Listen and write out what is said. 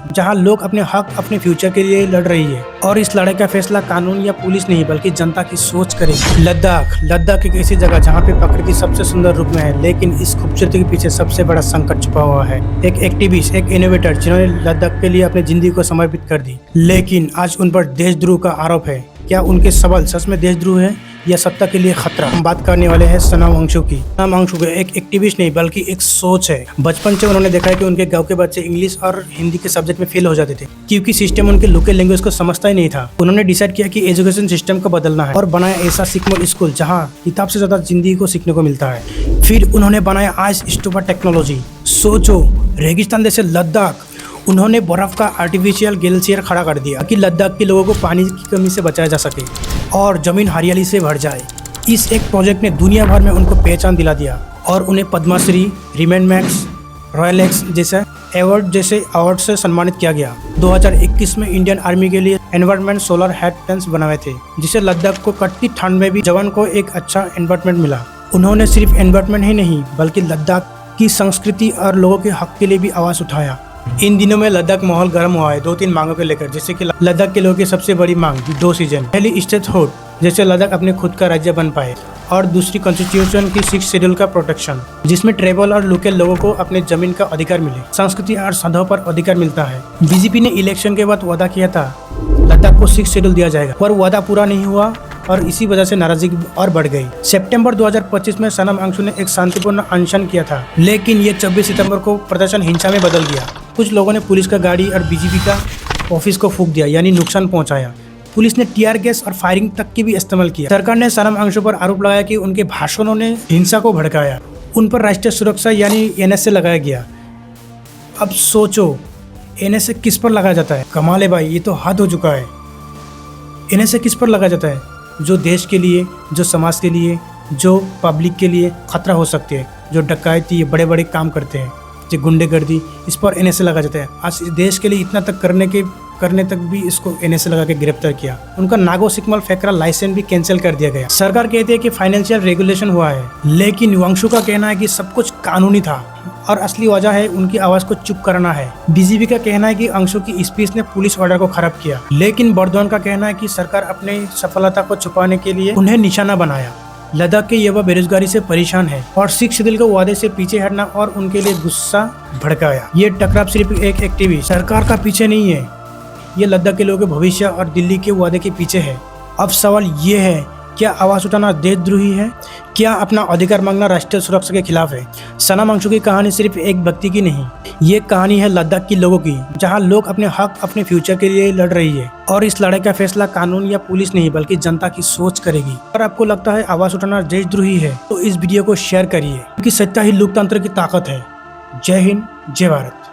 जहां लोग अपने हक अपने फ्यूचर के लिए लड़ रही है और इस लड़ाई का फैसला कानून या पुलिस नहीं बल्कि जनता की सोच करेगी। लद्दाख एक ऐसी जगह जहां पे प्रकृति सबसे सुंदर रूप में है, लेकिन इस खूबसूरती के पीछे सबसे बड़ा संकट छुपा हुआ है। एक एक्टिविस्ट, एक इनोवेटर जिन्होंने लद्दाख के लिए अपनी जिंदगी को समर्पित कर दी, लेकिन आज उन पर देशद्रोह का आरोप है। क्या उनके सवाल सच में देशद्रोह है या सत्ता के लिए खतरा? हम बात करने वाले हैं सनम वांगचुक की। सनम वांगचुक एक एक्टिविस्ट नहीं बल्कि एक सोच है। बचपन से उन्होंने देखा है कि उनके गांव के बच्चे इंग्लिश और हिंदी के सब्जेक्ट में फेल हो जाते थे क्योंकि सिस्टम उनके लोकल लैंग्वेज को समझता ही नहीं था। उन्होंने डिसाइड किया कि एजुकेशन सिस्टम को बदलना है और बनाया ऐसा सिकमोर स्कूल जहाँ किताब से ज्यादा जिंदगी को सीखने को मिलता है। फिर उन्होंने बनाया आइस स्टूपर टेक्नोलॉजी। सोचो, रेगिस्तान जैसे लद्दाख उन्होंने बर्फ का आर्टिफिशियल ग्लेशियर खड़ा कर दिया कि लद्दाख के लोगों को पानी की कमी से बचाया जा सके और जमीन हरियाली से भर जाए। इस एक प्रोजेक्ट ने दुनिया भर में उनको पहचान दिला दिया और उन्हें पद्मश्री, रीमेन मैक्स, रॉयल एक्स जैसे अवार्ड से सम्मानित किया गया। 2021 में इंडियन आर्मी के लिए एनवायरनमेंट सोलर हेड टेंस बनाए थे, जिससे लद्दाख को कड़ती ठंड में भी जवान को एक अच्छा एनवायरनमेंट मिला। उन्होंने सिर्फ एनवायरनमेंट ही नहीं बल्कि लद्दाख की संस्कृति और लोगों के हक के लिए भी आवाज उठाया। इन दिनों में लद्दाख माहौल गर्म हुआ है 2-3 मांगों को लेकर, जैसे कि लद्दाख के लोगों की सबसे बड़ी मांग 2 सीजन। पहली स्टेटहुड, जैसे लद्दाख अपने खुद का राज्य बन पाए, और दूसरी कॉन्स्टिट्यूशन की 6 शेड्यूल का प्रोटेक्शन, जिसमें ट्राइबल और लोकल लोगों को अपने जमीन का अधिकार मिले, संस्कृति और सौदों पर अधिकार मिलता है। बीजेपी ने इलेक्शन के बाद वादा किया था लद्दाख को 6 शेड्यूल दिया जाएगा, पर वादा पूरा नहीं हुआ और इसी वजह से नाराजगी और बढ़ गई। सितंबर 2025 में सनम वांगचुक ने एक शांतिपूर्ण अनशन किया था, लेकिन ये 24 सितंबर को प्रदर्शन हिंसा में बदल गया। कुछ लोगों ने पुलिस का गाड़ी और बीजेपी का ऑफिस को फूंक दिया, यानी नुकसान पहुंचाया। पुलिस ने टीयर गैस और फायरिंग तक की भी इस्तेमाल किया। सरकार ने सनम वांगचुक पर आरोप लगाया कि उनके भाषणों ने हिंसा को भड़काया। उन पर राष्ट्रीय सुरक्षा यानी एनएसए लगाया गया। अब सोचो, एनएसए किस पर लगाया जाता है? कमाल है भाई, ये तो हद हो चुका है। एनएसए किस पर लगाया जाता है? जो देश के लिए, जो समाज के लिए, जो पब्लिक के लिए खतरा हो सकते हैं, जो डकैती बड़े बड़े काम करते हैं, जो गुंडेगर्दी, इस पर एनएसए लगा जाता है। आज देश के लिए इतना तक करने तक भी इसको एनएसए लगा के गिरफ्तार किया। उनका नागो सिकमल फेकरा लाइसेंस भी कैंसिल कर दिया गया। सरकार कहती है कि फाइनेंशियल रेगुलेशन हुआ है, लेकिन वांगचुक का कहना है कि सब कुछ कानूनी था और असली वजह है उनकी आवाज को चुप करना है। बीजेपी का कहना है कि वांगचुक की स्पीच ने पुलिस ऑर्डर को खराब किया, लेकिन बर्दवान का कहना है कि सरकार अपने सफलता को छुपाने के लिए उन्हें निशाना बनाया। लद्दाख के युवा बेरोजगारी से परेशान है और 6 शेड्यूल के वादे से पीछे हटना और उनके लिए गुस्सा भड़काया। ये टकराव सिर्फ एक एक्टिविस्ट सरकार का पीछे नहीं है, ये लद्दाख के लोगों के भविष्य और दिल्ली के वादे के पीछे है। अब सवाल ये है, क्या आवाज उठाना देशद्रोही है? क्या अपना अधिकार मांगना राष्ट्रीय सुरक्षा के खिलाफ है? सनम वांगचुक की कहानी सिर्फ एक व्यक्ति की नहीं, ये कहानी है लद्दाख के लोगों की, जहां लोग अपने हक अपने फ्यूचर के लिए लड़ रही है और इस लड़ाई का फैसला कानून या पुलिस नहीं बल्कि जनता की सोच करेगी। अगर आपको लगता है आवाज उठाना देशद्रोही है तो इस वीडियो को शेयर करिए, क्योंकि सच्चा ही लोकतंत्र की ताकत है। जय हिंद, जय भारत।